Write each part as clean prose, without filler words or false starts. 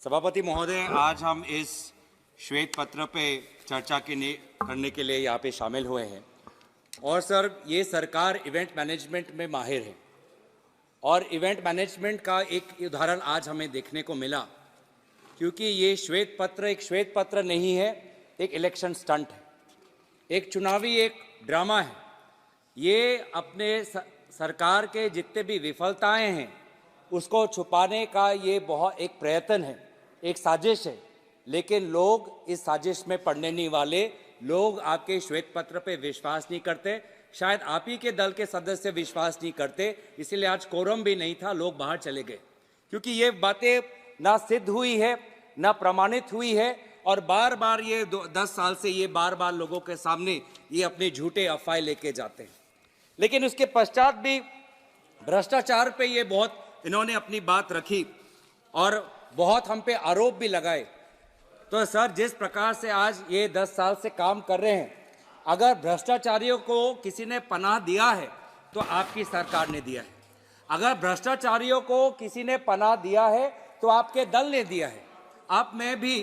सभापति महोदय, आज हम इस श्वेत पत्र पे चर्चा करने के लिए यहाँ पे शामिल हुए हैं। और सर, ये सरकार इवेंट मैनेजमेंट में माहिर है और इवेंट मैनेजमेंट का एक उदाहरण आज हमें देखने को मिला, क्योंकि ये श्वेत पत्र एक श्वेत पत्र नहीं है, एक इलेक्शन स्टंट है, एक चुनावी एक ड्रामा है। ये अपने सरकार के जितने भी विफलताएं हैं उसको छुपाने का ये बहुत एक प्रयत्न है, एक साजिश है। लेकिन लोग इस साजिश में पड़ने नहीं वाले। लोग आपके श्वेत पत्र पे विश्वास नहीं करते, शायद आप ही के दल के सदस्य विश्वास नहीं करते, इसीलिए आज कोरम भी नहीं था, लोग बाहर चले गए, क्योंकि ये बातें ना सिद्ध हुई है ना प्रमाणित हुई है। और बार बार ये 10 साल से ये बार बार लोगों के सामने ये अपने झूठे अफवाहें लेके जाते हैं। लेकिन उसके पश्चात भी भ्रष्टाचार पे ये बहुत इन्होंने अपनी बात रखी और बहुत हम पे आरोप भी लगाए। तो सर, जिस प्रकार से आज ये 10 साल से काम कर रहे हैं, अगर भ्रष्टाचारियों को किसी ने पनाह दिया है तो आपकी सरकार ने दिया है। अगर भ्रष्टाचारियों को किसी ने पनाह दिया है तो आपके दल ने दिया है। अब मैं भी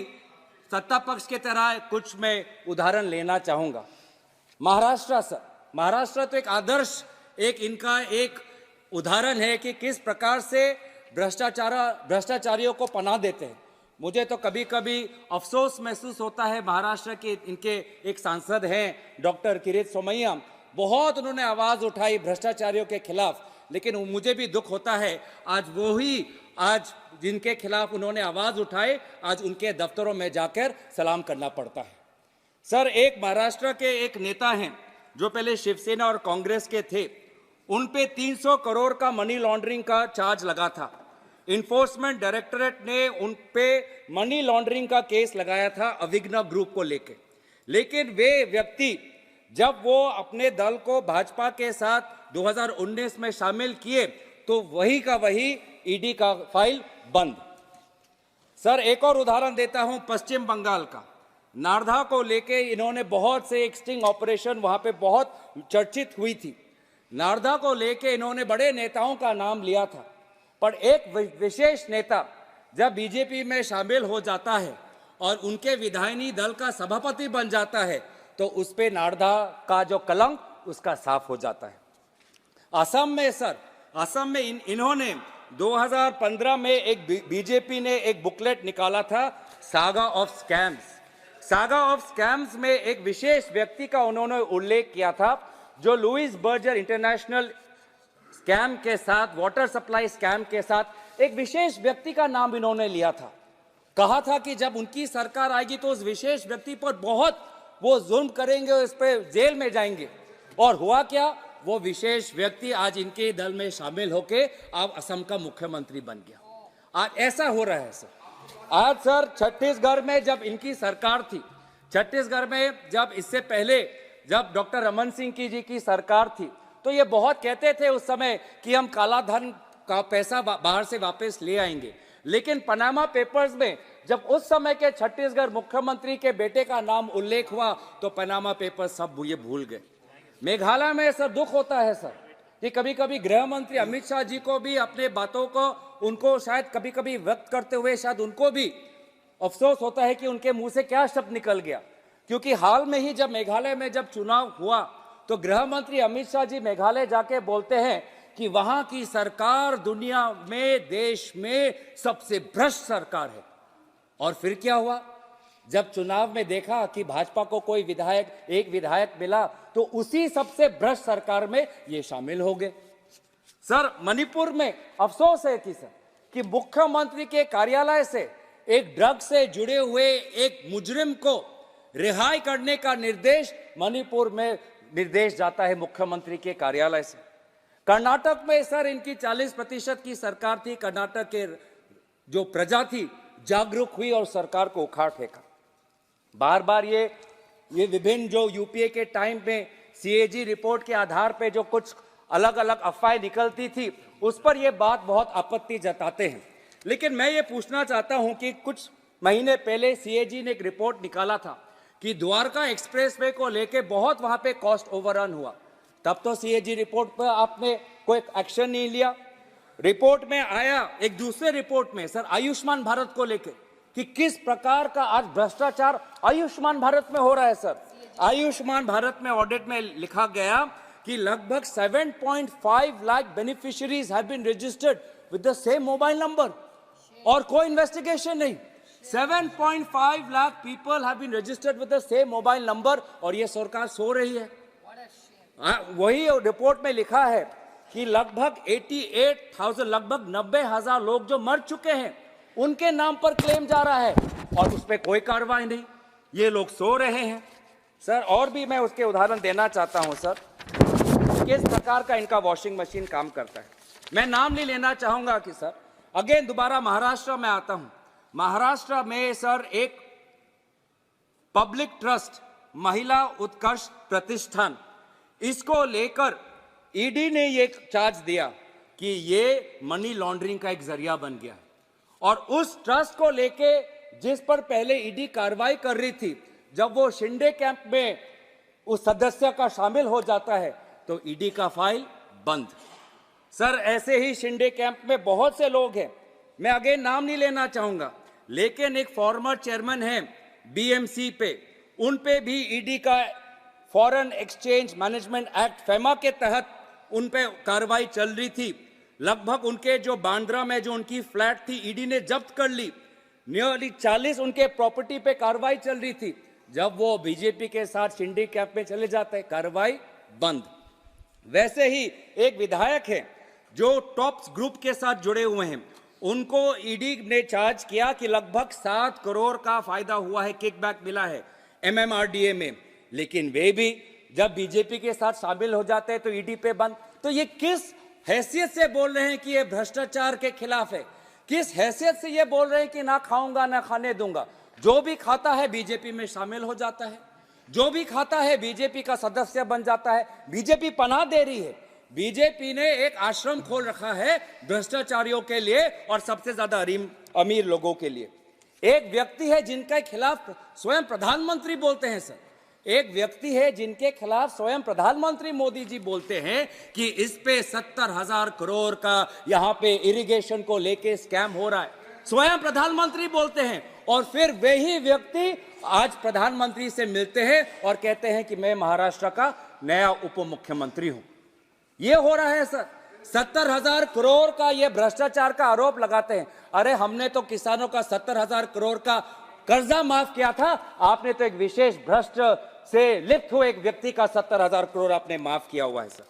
सत्ता पक्ष के तरह कुछ मैं उदाहरण लेना चाहूँगा। महाराष्ट्र, सर, महाराष्ट्र तो एक आदर्श, एक इनका एक उदाहरण है कि किस प्रकार से भ्रष्टाचारियों को पनाह देते हैं। मुझे तो कभी कभी अफसोस महसूस होता है, महाराष्ट्र के इनके एक सांसद हैं डॉक्टर किरीट सोमैया, बहुत उन्होंने आवाज़ उठाई भ्रष्टाचारियों के खिलाफ, लेकिन मुझे भी दुख होता है आज जिनके खिलाफ उन्होंने आवाज़ उठाई, आज उनके दफ्तरों में जाकर सलाम करना पड़ता है। सर, एक महाराष्ट्र के एक नेता हैं जो पहले शिवसेना और कांग्रेस के थे, उन पे 300 करोड़ का मनी लॉन्ड्रिंग का चार्ज लगा था। इन्फोर्समेंट डायरेक्टरेट ने उन पे मनी लॉन्ड्रिंग का केस लगाया था अविग्न ग्रुप को लेके। लेकिन वे व्यक्ति जब वो अपने दल को भाजपा के साथ 2019 में शामिल किए तो वही का वही ईडी का फाइल बंद। सर, एक और उदाहरण देता हूं पश्चिम बंगाल का। नारधा को लेके इन्होंने बहुत से एक स्टिंग ऑपरेशन वहां पे बहुत चर्चित हुई थी। नारधा को लेके इन्होंने बड़े नेताओं का नाम लिया था, पर एक विशेष नेता जब बीजेपी में शामिल हो जाता है और उनके विधायिनी दल का सभापति बन जाता है तो उस पे नारधा का जो कलंक उसका साफ हो जाता है। असम में, सर, असम में इन्होंने 2015 में एक बीजेपी ने एक बुकलेट निकाला था, saga of scams. Saga of scams में एक विशेष व्यक्ति का उन्होंने उल्लेख किया था जो लुइस बर्जर इंटरनेशनल स्कैम के साथ, वाटर सप्लाई स्कैम के साथ एक विशेष व्यक्ति का नाम इन्होंने लिया था। कहा था कि जब उनकी सरकार आएगी तो उस विशेष व्यक्ति पर बहुत वो जुल्म करेंगे, उस पर जेल में जाएंगे। और हुआ क्या, वो विशेष व्यक्ति आज इनके दल में शामिल होके अब असम का मुख्यमंत्री बन गया। आज ऐसा हो रहा है सर। आज सर, छत्तीसगढ़ में जब इनकी सरकार थी, छत्तीसगढ़ में जब इससे पहले जब डॉक्टर रमन सिंह जी की सरकार थी, तो ये बहुत कहते थे उस समय कि हम काला धन का पैसा बाहर से वापस ले आएंगे। लेकिन पनामा पेपर्स में जब उस समय के छत्तीसगढ़ मुख्यमंत्री के बेटे का नाम उल्लेख हुआ तो पनामा पेपर्स सब ये भूल गए। मेघालय में सर दुख होता है सर कि कभी कभी गृह मंत्री अमित शाह जी को भी अपने बातों को उनको शायद कभी कभी व्यक्त करते हुए शायद उनको भी अफसोस होता है कि उनके मुंह से क्या शब्द निकल गया। क्योंकि हाल में ही जब मेघालय में जब चुनाव हुआ तो गृह मंत्री अमित शाह जी मेघालय जाके बोलते हैं कि वहां की सरकार दुनिया में, देश में सबसे भ्रष्ट सरकार है। और फिर क्या हुआ, जब चुनाव में देखा कि भाजपा को कोई एक विधायक मिला तो उसी सबसे भ्रष्ट सरकार में ये शामिल हो गए। सर, मणिपुर में अफसोस है कि मुख्यमंत्री के कार्यालय से एक ड्रग से जुड़े हुए एक मुजरिम को रिहाई करने का निर्देश मणिपुर में निर्देश जाता है मुख्यमंत्री के कार्यालय से। कर्नाटक में सर, इनकी 40% की सरकार थी। कर्नाटक के जो प्रजा थी जागरूक हुई और सरकार को उखाड़ फेंका। बार बार ये विभिन्न जो यूपीए के टाइम में सीएजी रिपोर्ट के आधार पे जो कुछ अलग अलग अफवाहें निकलती थी उस पर ये बात बहुत आपत्ति जताते हैं। लेकिन मैं ये पूछना चाहता हूं कि कुछ महीने पहले सीएजी ने एक रिपोर्ट निकाला था कि द्वारका एक्सप्रेसवे को लेके बहुत वहां पे कॉस्ट ओवररन हुआ। तब तो सीएजी रिपोर्ट पर आपने कोई एक्शन नहीं लिया। रिपोर्ट में आया, एक दूसरे रिपोर्ट में सर आयुष्मान भारत को लेके कि किस प्रकार का आज भ्रष्टाचार आयुष्मान भारत में हो रहा है सर। आयुष्मान भारत में ऑडिट में लिखा गया कि लगभग 7.5 lakh beneficiaries have been registered with the same mobile number और कोई इन्वेस्टिगेशन नहीं। 7.5 lakh people have been registered with the same mobile number और ये सरकार सो रही है। वही रिपोर्ट में लिखा है कि लगभग 88,000 लगभग 90,000 लोग जो मर चुके हैं उनके नाम पर क्लेम जा रहा है और उस पर कोई कार्रवाई नहीं। ये लोग सो रहे हैं सर। और भी मैं उसके उदाहरण देना चाहता हूं सर, किस प्रकार का इनका वॉशिंग मशीन काम करता है। मैं नाम नहीं लेना चाहूंगा कि सर अगेन दोबारा महाराष्ट्र में आता हूं। महाराष्ट्र में सर एक पब्लिक ट्रस्ट महिला उत्कर्ष प्रतिष्ठान, इसको लेकर ईडी ने ये चार्ज दिया कि ये मनी लॉन्ड्रिंग का एक जरिया बन गया और उस ट्रस्ट को लेके जिस पर पहले ईडी कार्रवाई कर रही थी, जब वो शिंदे कैंप में उस सदस्य का शामिल हो जाता है तो ईडी का फाइल बंद। सर ऐसे ही शिंदे कैंप में बहुत से लोग हैं, मैं अगेन नाम नहीं लेना चाहूंगा, लेकिन एक फॉर्मर चेयरमैन है बीएमसी पे, उन पे भी ईडी का foreign exchange management act FEMA के तहत उन पे कार्रवाई चल रही थी। लगभग उनके जो बांद्रा में जो उनकी फ्लैट थी ईडी ने जब्त कर ली। नियरली 40 उनके प्रॉपर्टी पे कार्रवाई चल रही थी। जब वो बीजेपी के साथ शिंदे कैंप में चले जाते हैं कार्रवाई बंद। वैसे ही एक विधायक है जो टॉप्स ग्रुप के साथ जुड़े हुए हैं, उनको ईडी ने चार्ज किया कि लगभग 7 करोड़ का फायदा हुआ है, किकबैक मिला है एमएमआरडीए में, लेकिन वे भी जब बीजेपी के साथ शामिल हो जाते हैं तो ईडी पे बंद। तो ये किस हैसियत से बोल रहे हैं कि ये भ्रष्टाचार के खिलाफ है? किस हैसियत से ये बोल रहे हैं कि ना खाऊंगा ना खाने दूंगा? जो भी खाता है बीजेपी में शामिल हो जाता है, जो भी खाता है बीजेपी का सदस्य बन जाता है। बीजेपी पनाह दे रही है। बीजेपी ने एक आश्रम खोल रखा है भ्रष्टाचारियों के लिए और सबसे ज्यादा अमीर लोगों के लिए। एक व्यक्ति है जिनके खिलाफ स्वयं प्रधानमंत्री बोलते हैं सर, एक व्यक्ति है जिनके खिलाफ स्वयं प्रधानमंत्री मोदी जी बोलते हैं कि इस पे 70,000 करोड़ का यहाँ पे इरिगेशन को लेके स्कैम हो रहा है, स्वयं प्रधानमंत्री बोलते हैं। और फिर वही व्यक्ति आज प्रधानमंत्री से मिलते हैं और कहते हैं कि मैं महाराष्ट्र का नया उप मुख्यमंत्री हूं। ये हो रहा है सर। 70,000 करोड़ का ये भ्रष्टाचार का आरोप लगाते हैं। अरे हमने तो किसानों का 70,000 करोड़ का कर्जा माफ किया था, आपने तो एक विशेष भ्रष्ट से लिप्त हुए एक व्यक्ति का 70,000 करोड़ आपने माफ किया हुआ है सर।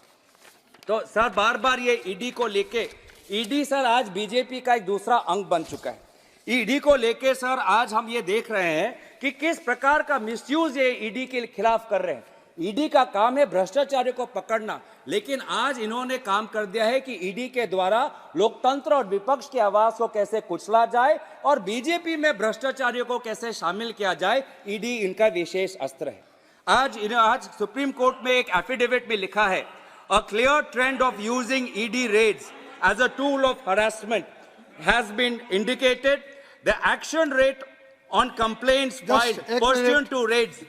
तो सर बार बार ये ईडी को लेके, ईडी सर आज बीजेपी का एक दूसरा अंग बन चुका है। ईडी को लेके सर आज हम ये देख रहे हैं कि किस प्रकार का मिसयूज ये ईडी के खिलाफ कर रहे हैं। ईडी का काम है भ्रष्टाचारियों को पकड़ना, लेकिन आज इन्होंने काम कर दिया है कि ईडी के द्वारा लोकतंत्र और विपक्ष की आवाज को कैसे कुचला जाए और बीजेपी में भ्रष्टाचारियों को कैसे शामिल किया जाए। ईडी इनका विशेष अस्त्र है। आज सुप्रीम कोर्ट में एक एफिडेविट में लिखा है, a clear trend of using ED raids as a tool of harassment has been indicated. The action rate on complaints filed pursuant to raids.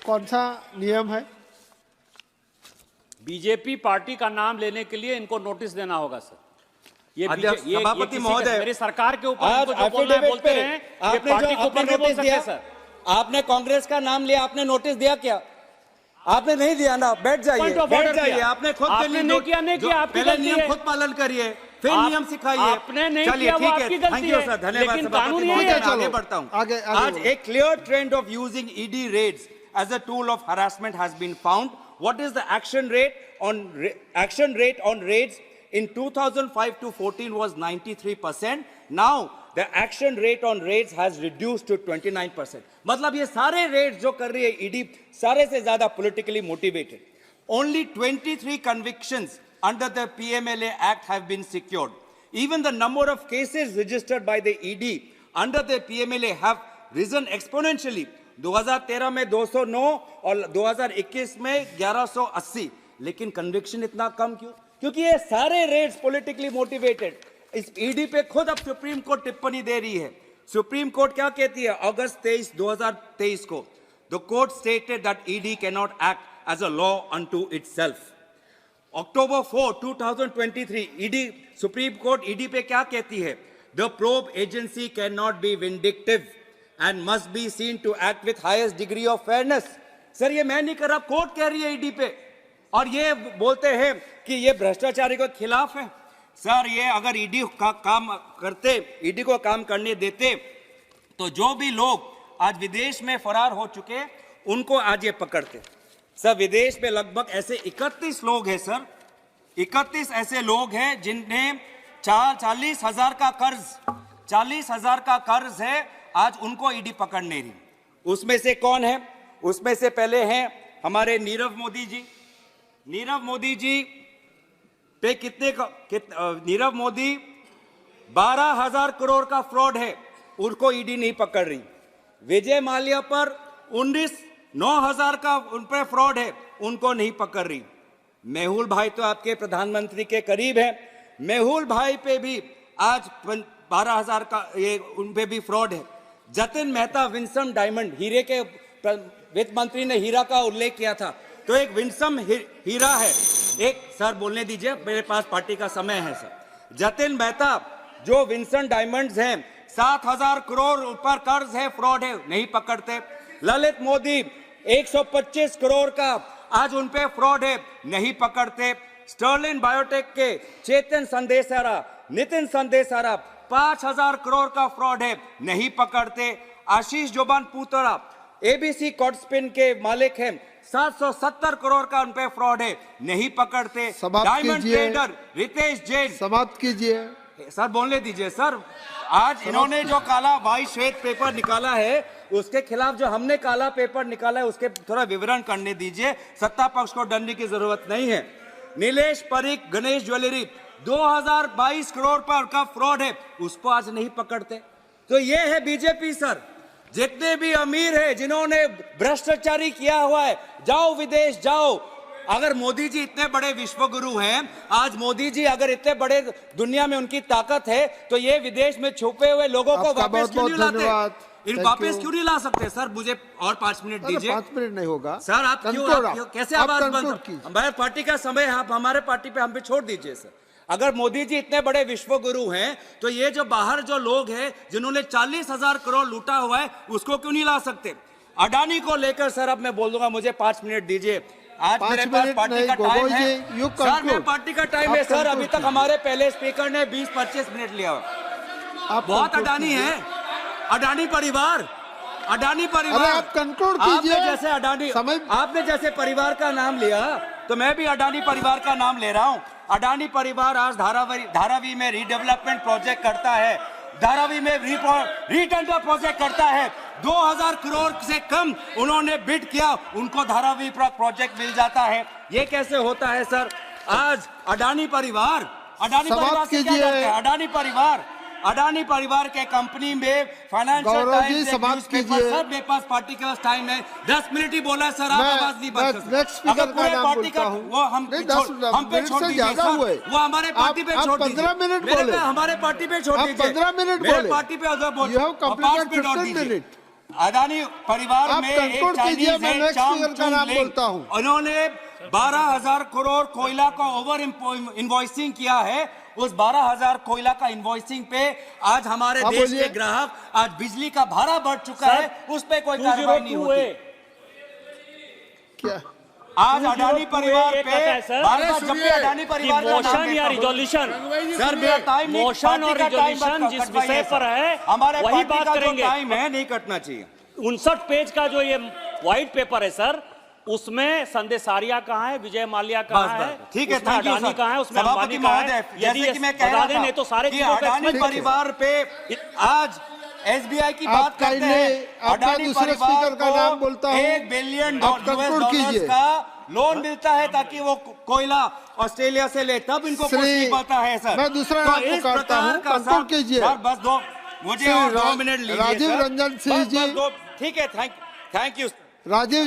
कौन सा नियम है? बीजेपी पार्टी का नाम लेने के लिए इनको नोटिस देना होगा सर। ये सभापति महोदय, मेरी सरकार के ऊपर आज एफिडेविट पे आपने जो आपने नोटिस दिया सर, आपने कांग्रेस का नाम लिया, आपने नोटिस दिया क्या? आपने नहीं दिया ना, बैठ जाइए, बैठ जाइए। आपने खुद नहीं किया, नहीं किया, आपकी पहले गलती नियम है। खुद पालन करिए, फिर नियम सिखाइए। आपने नहीं चलिए किया, वो ठीक आपकी है, गलती थैंक यू है। सर, धन्यवाद लेकिन सभापति कानून महोदय। यही है। मैं आगे बढ़ता हूँ। आज एक clear trend of using ED raids as a tool of harassment has been found. What is the action rate on raids in 2005 to 14 was 93%. Now the action rate on raids has reduced to 29%. मतलब ये सारे raids जो कर रही है ED सारे से ज्यादा politically motivated. Only 23 convictions under the PMLA Act have been secured. Even the number of cases registered by the ED under the PMLA have risen exponentially. 2013 में 209 और 2021 में 1180, लेकिन कन्विक्शन इतना कम क्यों? क्योंकि ये सारे रेड्स पॉलिटिकली मोटिवेटेड। इस ईडी पे खुद अब सुप्रीम कोर्ट टिप्पणी दे रही है। सुप्रीम कोर्ट क्या कहती है? अगस्त 23, 2023 को the court stated that ED can not act as a law unto itself. October 4, 2023 ED supreme court ED पे क्या कहती है? The probe agency cannot be vindictive and must be seen to act with highest degree of fairness. Sir ये मैं नहीं कर रहा, court कह रही है ईडी पे, और ये बोलते हैं कि ये भ्रष्टाचारी के खिलाफ है। सर ये अगर ईडी का काम करते, ईडी को काम करने देते, तो जो भी लोग आज विदेश में फरार हो चुके उनको आज ये पकड़ते। सर विदेश में लगभग ऐसे 31 लोग हैं सर, 31 ऐसे लोग हैं जिन्हें 40,000 का कर्ज, 40,000 का कर्ज है, आज उनको ईडी पकड़ नहीं रही। उसमें से कौन है? उसमें से पहले हैं हमारे नीरव मोदी जी। नीरव मोदी जी पे नीरव मोदी 12,000 करोड़ का फ्रॉड है, उनको ईडी नहीं पकड़ रही। विजय माल्या पर 9,000 का उन पर फ्रॉड है, उनको नहीं पकड़ रही। मेहुल भाई तो आपके प्रधानमंत्री के करीब है, मेहुल भाई पे भी आज 12,000 का ये उन पे भी फ्रॉड है। जतिन मेहता विंसम डायमंड, हीरे के वित्त मंत्री ने हीरा का उल्लेख किया था, तो एक विंसम हीरा है। एक सर बोलने दीजिए, मेरे पास पार्टी का समय है सर। जतिन मेहता जो विंसन डायमंड्स हैं, 7,000 करोड़ ऊपर कर्ज है, फ्रॉड है, नहीं पकड़ते। ललित मोदी 125 करोड़ का आज उन पे फ्रॉड है, नहीं पकड़ते। स्टर्लिन बायोटेक के चेतन संदेशारा, नितिन संदेशारा 5,000 करोड़ का फ्रॉड है, नहीं पकड़ते। आशीष जोबान पूतरा एबीसी कॉर्डस्पिन के मालिक हैं, 770 करोड़ का उन पे फ्रॉड है, नहीं पकड़ते। डायमंड ट्रेडर रितेश जैन, समाप्त कीजिए सर, बोलने दीजिए सर। आज इन्होंने जो काला वाइट श्वेत पेपर निकाला है, उसके खिलाफ जो हमने काला पेपर निकाला है, उसके थोड़ा विवरण करने दीजिए। सत्ता पक्ष को डरने की जरूरत नहीं है। नीलेश परीख गणेश ज्वेलरी 2022 करोड़ पर का फ्रॉड है, उसको आज नहीं पकड़ते। तो ये है बीजेपी सर। जितने भी अमीर है जिन्होंने भ्रष्टाचारी किया हुआ है, जाओ विदेश जाओ। अगर मोदी जी इतने बड़े विश्वगुरु हैं, आज मोदी जी अगर इतने बड़े दुनिया में उनकी ताकत है, तो ये विदेश में छुपे हुए लोगों को वापस क्यों नहीं लाते? इन वापस क्यों नहीं ला सकते? सर मुझे और 5 मिनट दीजिए। 5 मिनट नहीं होगा सर, आप क्यों कैसे आवाज बंद? हमारे पार्टी का समय है, आप हमारे पार्टी पे हम पे छोड़ दीजिए सर। अगर मोदी जी इतने बड़े विश्वगुरु हैं, तो ये जो बाहर जो लोग हैं जिन्होंने 40,000 करोड़ लूटा हुआ है, उसको क्यों नहीं ला सकते? अडानी को लेकर सर अब मैं बोल दूंगा, मुझे 5 मिनट दीजिए। आज मेरे पास पार्टी का टाइम है सर, मेरे पार्टी का टाइम है सर। अभी तक हमारे पहले स्पीकर ने 20-25 मिनट लिया। बहुत अडानी है, अडानी परिवार, अडानी परिवार। आप कंक्लूड कीजिए। आपने जैसे अडानी, आपने जैसे परिवार का नाम लिया, तो मैं भी अडानी परिवार का नाम ले रहा हूँ। अडानी परिवार आज धारावी में रीडेवलपमेंट प्रोजेक्ट करता है, धारावी में रीटेंडर प्रोजेक्ट करता है। 2,000 करोड़ से कम उन्होंने बिड किया, उनको धारावी प्रोजेक्ट मिल जाता है। ये कैसे होता है सर? आज अडानी परिवार से क्या करते हैं? अडानी परिवार के कंपनी में फाइनेंशियल टाइम्स सर, मेरे पास पार्टी के पास टाइम है, 10 मिनट ही बोला सर, आप आवाज नहीं बंद कर सकते। अगर पूरे पार्टी का वो हम पे छोड़ दीजिए सर, वो हमारे पार्टी पे छोड़ दीजिए, हमारे पार्टी पे छोड़ दीजिए, 15 मिनट मेरे पार्टी पे बोलिए। अडानी परिवार में एक चाइनीज है, उन्होंने 12,000 करोड़ कोयला का ओवर इनवॉइसिंग किया है। उस 12,000 कोयला का इनवॉइसिंग पे आज हमारे देश के ग्राहक, आज बिजली का भाड़ा बढ़ चुका है, उस पे कोई कार्रवाई नहीं होती। क्या आज अडानी परिवार पे जब भी अडानी परिवार का मोशन या रिजोल्यूशन सर, मेरा टाइम नहीं, मोशन और रिजोल्यूशन जिस विषय पर है हमारे वही बात करेंगे। टाइम है, नहीं कटना चाहिए। 59 पेज का जो ये व्हाइट पेपर है सर, उसमें संदेशारिया कहाँ है, विजय माल्या कहाँ है, ठीक है, उसमें अडानी कहाँ है, उसमें अंबानी कहाँ है। जैसे कि मैं कह रहा था तो सारे कि अडानी परिवार पे आज एसबीआई की बात करते हैं। अडानी परिवार का नाम बोलता हूं, $1 बिलियन का लोन मिलता है ताकि वो कोयला ऑस्ट्रेलिया से ले, तब इनको कुछ नहीं पता है सर। मैं दूसरा नाम पुकारता हूं, कंट्रोल कीजिए सर। बस मुझे और 2 मिनट लीजिए। राजीव रंजन सिंह जी, ठीक है, थैंक यू। राजीव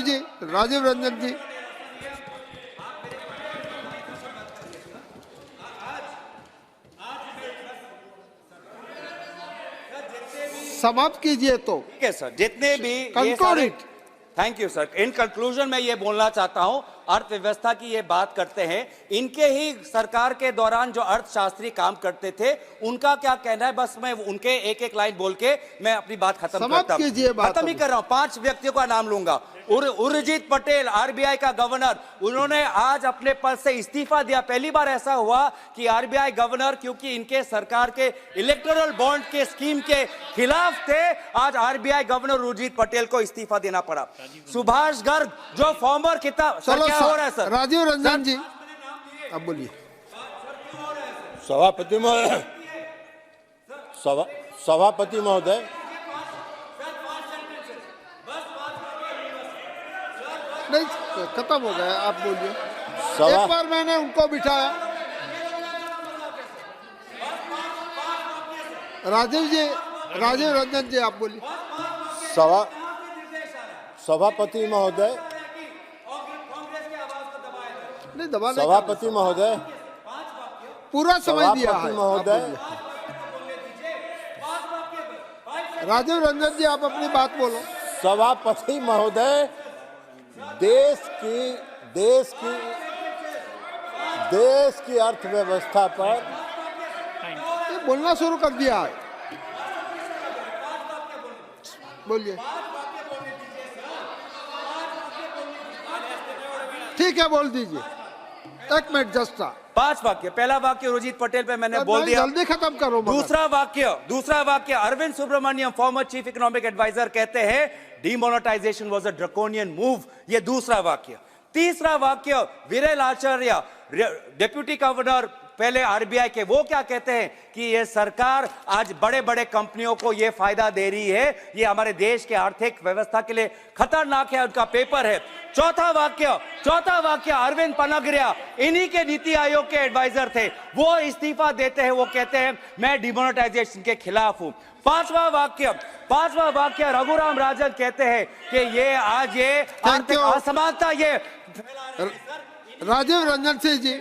रंजन जी, समाप्त कीजिए। तो ठीक है सर, जितने भी conclude it. Thank you sir. In conclusion मैं ये बोलना चाहता हूं अर्थव्यवस्था की ये बात करते हैं, इनके ही सरकार के दौरान जो अर्थशास्त्री काम करते थे उनका क्या कहना है, बस मैं उनके एक एक लाइन बोल के मैं अपनी बात खत्म समाप्त करता कीजिए हूं। बात खत्म ही कर रहा हूं। 5 व्यक्तियों का नाम लूंगा। उर्जित पटेल, आरबीआई का गवर्नर, उन्होंने आज अपने पद से इस्तीफा दिया। पहली बार ऐसा हुआ कि आरबीआई गवर्नर, क्योंकि इनके सरकार के इलेक्टोरल बॉन्ड के स्कीम के खिलाफ थे, आज आरबीआई गवर्नर उर्जित पटेल को इस्तीफा देना पड़ा। सुभाष गर्ग जो फॉर्मर किताब, चलो क्या हो रहा है सर? राजीव रंजन जी अब बोलिए। सभापति महोदय, नहीं खत्म हो गया, आप बोलिए। सभा एक बार मैंने उनको बिठाया। राजीव रंजन जी आप बोलिए। सभापति महोदय, नहीं दबाने का सभापति महोदय, पूरा समय दिया है। सभापति महोदय, आप बोलिए। राजीव रंजन जी आप अपनी बात बोलो। सभापति महोदय, देश की अर्थव्यवस्था पर ये बोलना शुरू कर दिया है, बोलिए। ठीक है बोल दीजिए, 1 मिनट जस्ट। 5 वाक्य। पहला वाक्य उर्जित पटेल पे मैंने बोल दिया। जल्दी खत्म करो। दूसरा वाक्य Arvind Subramanian, former chief economic advisor, कहते हैं demonetisation was a draconian move. ये दूसरा वाक्य। तीसरा वाक्य विरल आचार्य, डिप्टी गवर्नर पहले आरबीआई के, वो क्या कहते हैं कि ये सरकार आज बड़े बड़े कंपनियों को ये फायदा दे रही है, ये हमारे देश के आर्थिक व्यवस्था के लिए खतरनाक है, उनका पेपर है। चौथा वाक्य अरविंद पनगरिया, इन्हीं के नीति आयोग के एडवाइजर थे, वो इस्तीफा देते हैं, वो कहते हैं मैं डिमोनेटाइजेशन के खिलाफ हूं। पांचवा वाक्य रघुराम राजन कहते हैं कि ये आज ये आर्थिक असमानता ये। राजीव रंजन सिंह जी